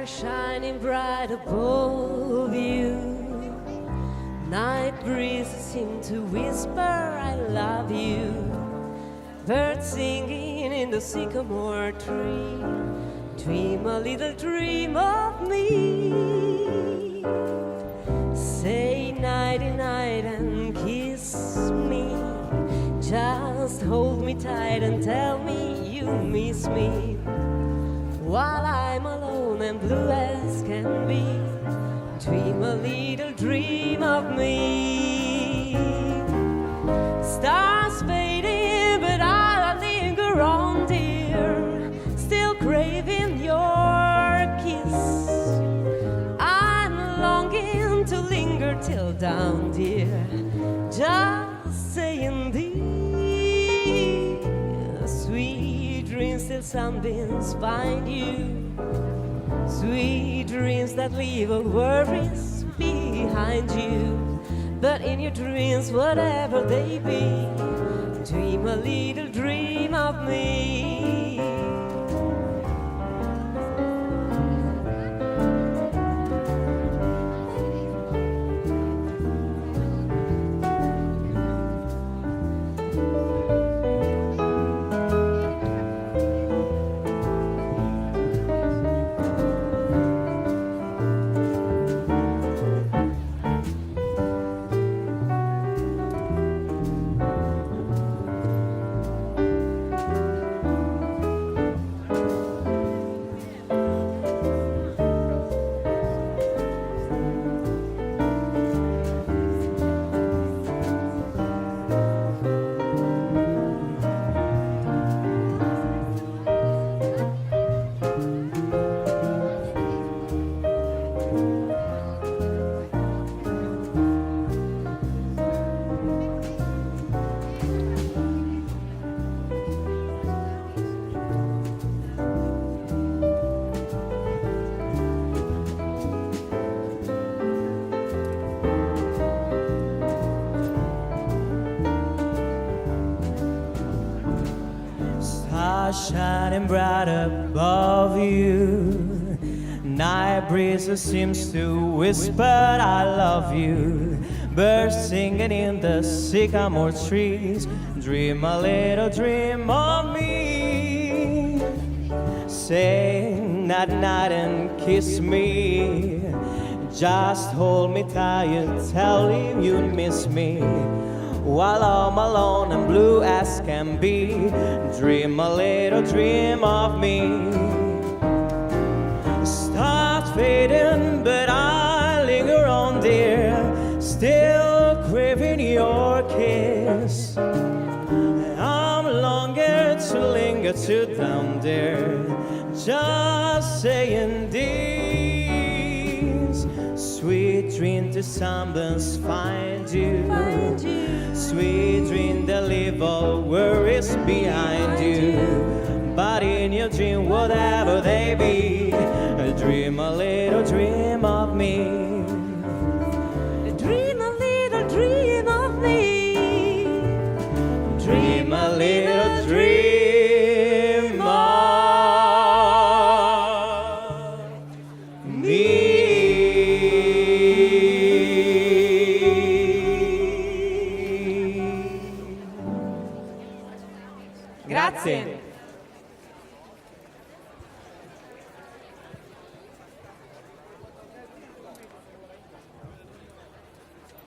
Stars shining bright above you. Night breezes seem to whisper, I love you. Birds singing in the sycamore tree. Dream a little dream of me. Say nighty night and kiss me. Just hold me tight and tell me you miss me. While I'm alone and blue as can be, dream a little dream of me. Stars fading, but I'll linger on, dear, still craving your kiss. I'm longing to linger till dawn, dear, just saying these sweet dreams till sunbeams find you. Sweet dreams that leave all worries behind you. But in your dreams, whatever they be, dream a little dream of me. Shining bright above you. Night breezes seems to whisper I love you. Birds singing in the sycamore trees. Dream a little dream of me. Say night night and kiss me. Just hold me tight and tell him you miss me. While I'm alone and blue as can be, dream a little dream of me. Stars fading, but I linger on, dear, still craving your kiss. I'm longing to linger to down there, just saying these sweet dream to sunburns find you. Sweet dream that leave all worries behind you. But in your dream, whatever they be, dream a little dream of me. Dream a little dream of me. Dream a little dream of me. Grazie.